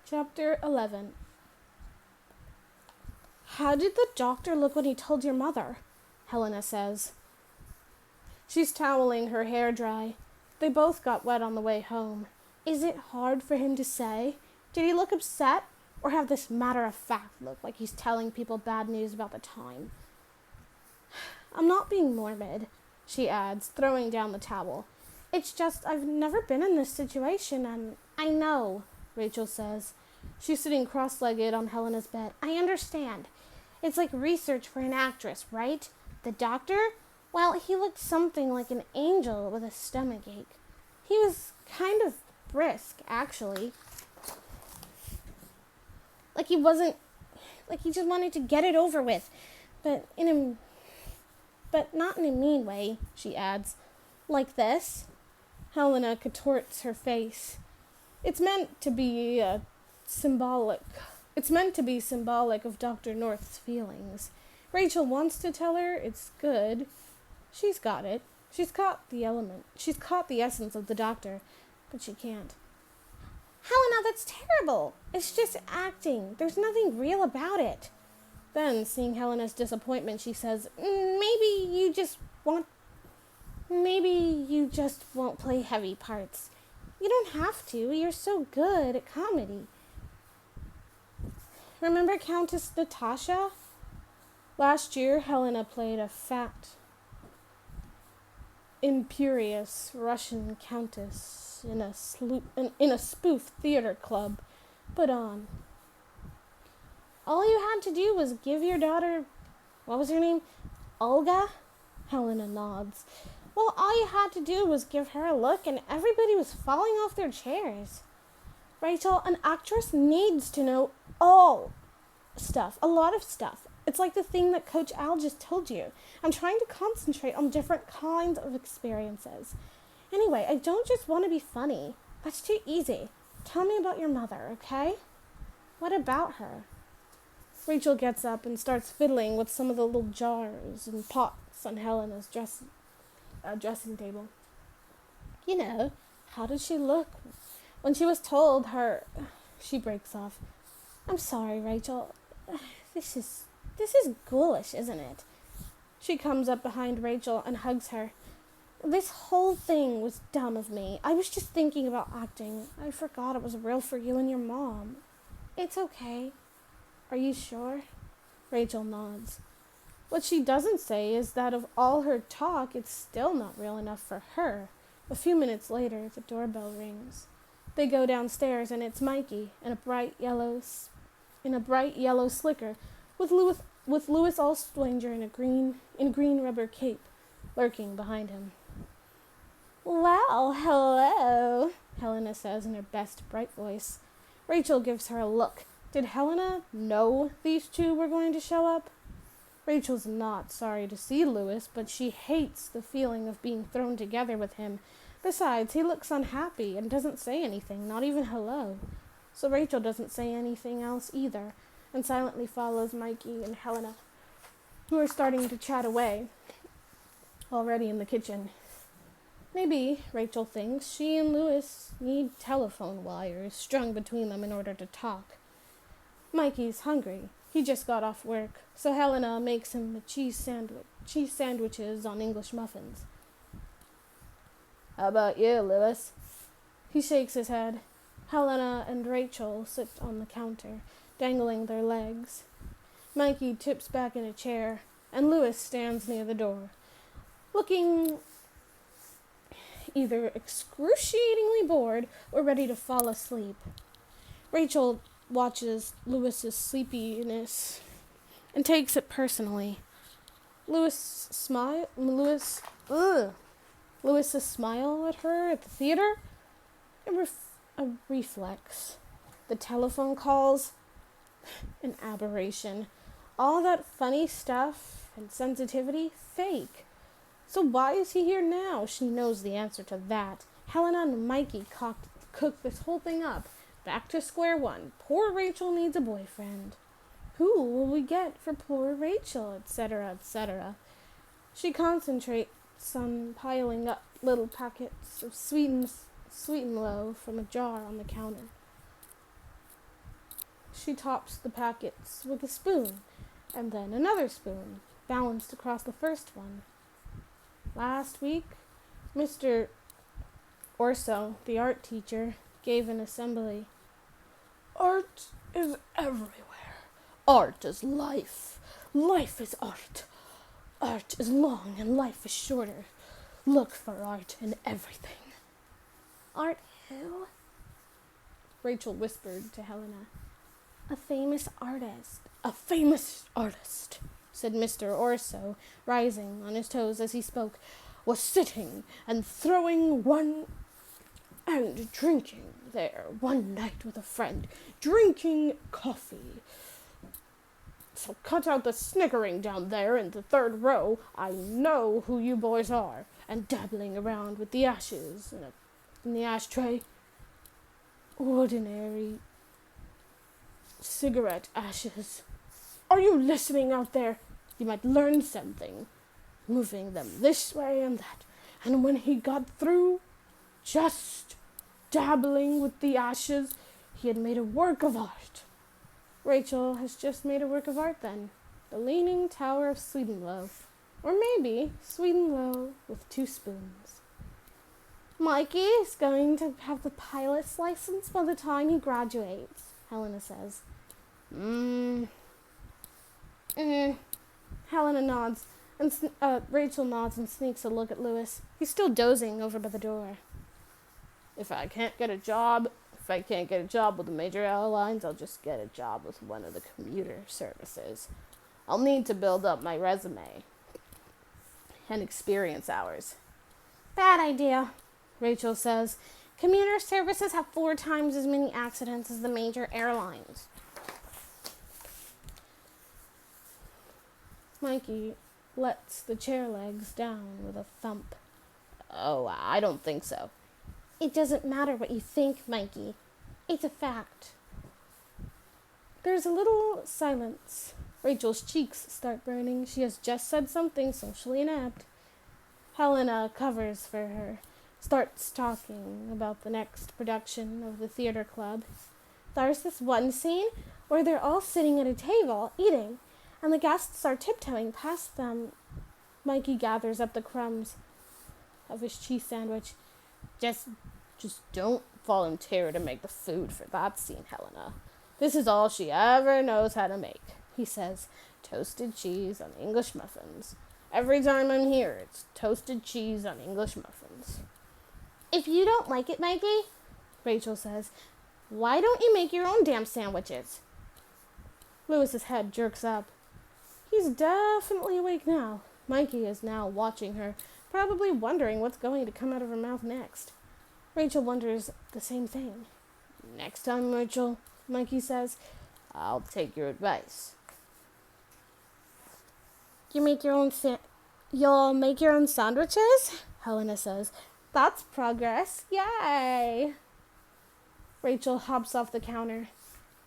Chapter 11. How did the doctor look when he told your mother? Helena says. She's toweling her hair dry. They both got wet on the way home. Is it hard for him to say? Did he look upset? Or have this matter-of-fact look like he's telling people bad news about the time? I'm not being morbid, she adds, throwing down the towel. It's just I've never been in this situation and I know, Rachel says. She's sitting cross-legged on Helena's bed. I understand. It's like research for an actress, right? The doctor? Well, he looked something like an angel with a stomachache. He was kind of brisk, actually. Like he just wanted to get it over with. But not in a mean way, she adds. Like this? Helena contorts her face. It's meant to be symbolic of Dr. North's feelings. Rachel wants to tell her it's good. She's got it. She's caught the element. She's caught the essence of the doctor, but she can't. Helena, that's terrible. It's just acting. There's nothing real about it. Then, seeing Helena's disappointment, she says, maybe you just won't play heavy parts. You don't have to. You're so good at comedy. Remember Countess Natasha? Last year, Helena played a fat, imperious Russian countess in a spoof theater club put on. All you had to do was give your daughter, what was her name? Olga? Helena nods. Well, all you had to do was give her a look and everybody was falling off their chairs. Rachel, an actress needs to know all stuff, a lot of stuff. It's like the thing that Coach Al just told you. I'm trying to concentrate on different kinds of experiences. Anyway, I don't just want to be funny. That's too easy. Tell me about your mother, okay? What about her? Rachel gets up and starts fiddling with some of the little jars and pots on Helena's dressing table. You know, how did she look when she was told her... She breaks off. I'm sorry, Rachel. This is ghoulish, isn't it? She comes up behind Rachel and hugs her. This whole thing was dumb of me. I was just thinking about acting. I forgot it was real for you and your mom. It's okay. Are you sure? Rachel nods. What she doesn't say is that of all her talk, it's still not real enough for her. A few minutes later, the doorbell rings. They go downstairs, and it's Mikey in a bright yellow slicker, with Lewis Allstranger in a green rubber cape, lurking behind him. Well, hello, Helena says in her best bright voice. Rachel gives her a look. Did Helena know these two were going to show up? Rachel's not sorry to see Lewis, but she hates the feeling of being thrown together with him. Besides, he looks unhappy and doesn't say anything, not even hello. So Rachel doesn't say anything else either, and silently follows Mikey and Helena, who are starting to chat away, already in the kitchen. Maybe, Rachel thinks, she and Lewis need telephone wires strung between them in order to talk. Mikey's hungry. He just got off work, so Helena makes him a cheese sandwiches on English muffins. How about you, Lewis? He shakes his head. Helena and Rachel sit on the counter, dangling their legs. Mikey tips back in a chair, and Lewis stands near the door, looking either excruciatingly bored or ready to fall asleep. Rachel watches Lewis's sleepiness and takes it personally. Lewis's smile at her at the theater? A reflex. The telephone calls? An aberration. All that funny stuff and sensitivity? Fake. So why is he here now? She knows the answer to that. Helena and Mikey cooked this whole thing up. Back to square one. Poor Rachel needs a boyfriend. Who will we get for poor Rachel, etc., etc.? She concentrates on piling up little packets of sweet and low from a jar on the counter. She tops the packets with a spoon, and then another spoon, balanced across the first one. Last week, Mr. Orso, the art teacher, gave an assembly. Art is everywhere. Art is life. Life is art. Art is long and life is shorter. Look for art in everything. Art who? Rachel whispered to Helena. A famous artist. A famous artist, said Mr. Orso, rising on his toes as he spoke, was sitting and throwing one and drinking there one night with a friend, drinking coffee. So cut out the snickering down there in the third row. I know who you boys are. And dabbling around with the ashes in the ashtray. Ordinary cigarette ashes. Are you listening out there? You might learn something. Moving them this way and that. And when he got through, just dabbling with the ashes, he had made a work of art. Rachel has just made a work of art then. The Leaning Tower of Swedenlow. Or maybe Swedenlow with 2 spoons. Mikey is going to have the pilot's license by the time he graduates, Helena says. Helena nods, and Rachel nods and sneaks a look at Lewis. He's still dozing over by the door. If I can't get a job with the major airlines, I'll just get a job with one of the commuter services. I'll need to build up my resume and experience hours. Bad idea, Rachel says. Commuter services have 4 times as many accidents as the major airlines. Mikey lets the chair legs down with a thump. Oh, I don't think so. It doesn't matter what you think, Mikey. It's a fact. There's a little silence. Rachel's cheeks start burning. She has just said something socially inept. Helena covers for her, starts talking about the next production of the theater club. There's this one scene where they're all sitting at a table, eating, and the guests are tiptoeing past them. Mikey gathers up the crumbs of his cheese sandwich. Just don't volunteer to make the food for that scene, Helena. This is all she ever knows how to make, he says. Toasted cheese on English muffins. Every time I'm here, it's toasted cheese on English muffins. If you don't like it, Mikey, Rachel says, why don't you make your own damn sandwiches? Lewis's head jerks up. He's definitely awake now. Mikey is now watching her, probably wondering what's going to come out of her mouth next. Rachel wonders the same thing. Next time, Rachel, Mikey says, I'll take your advice. You'll make your own sandwiches? Helena says. That's progress. Yay! Rachel hops off the counter.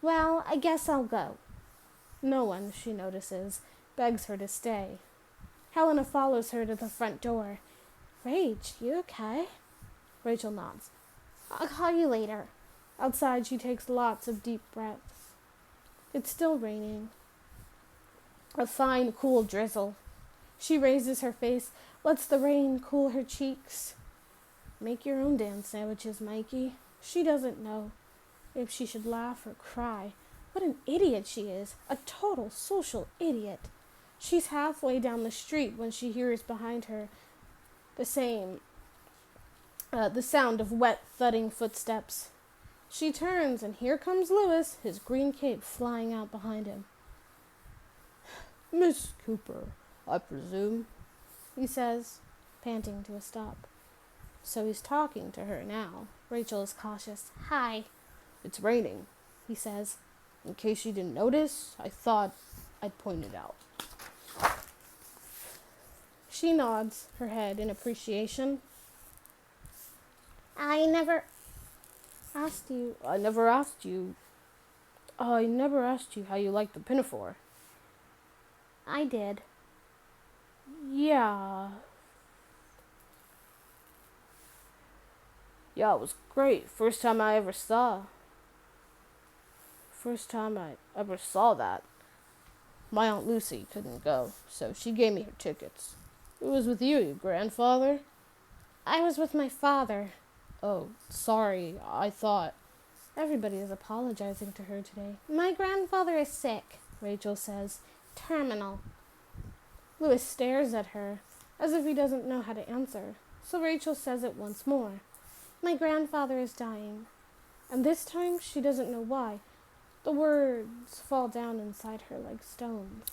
Well, I guess I'll go. No one, she notices, begs her to stay. Helena follows her to the front door. Rach, you okay? Rachel nods. I'll call you later. Outside, she takes lots of deep breaths. It's still raining. A fine, cool drizzle. She raises her face, lets the rain cool her cheeks. Make your own damn sandwiches, Mikey. She doesn't know if she should laugh or cry. What an idiot she is. A total social idiot. She's halfway down the street when she hears behind her the sound of wet, thudding footsteps. She turns, and here comes Lewis, his green cape flying out behind him. Miss Cooper, I presume, he says, panting to a stop. So he's talking to her now. Rachel is cautious. Hi. It's raining, he says. In case you didn't notice, I thought I'd point it out. She nods her head in appreciation. I never asked you how you liked the pinafore. I did. Yeah. Yeah, it was great. First time I ever saw First time I ever saw that. My Aunt Lucy couldn't go, so she gave me her tickets. Who was with you, your grandfather? I was with my father. Oh, sorry, I thought... Everybody is apologizing to her today. My grandfather is sick, Rachel says. Terminal. Lewis stares at her, as if he doesn't know how to answer, so Rachel says it once more. My grandfather is dying. And this time, she doesn't know why. The words fall down inside her like stones.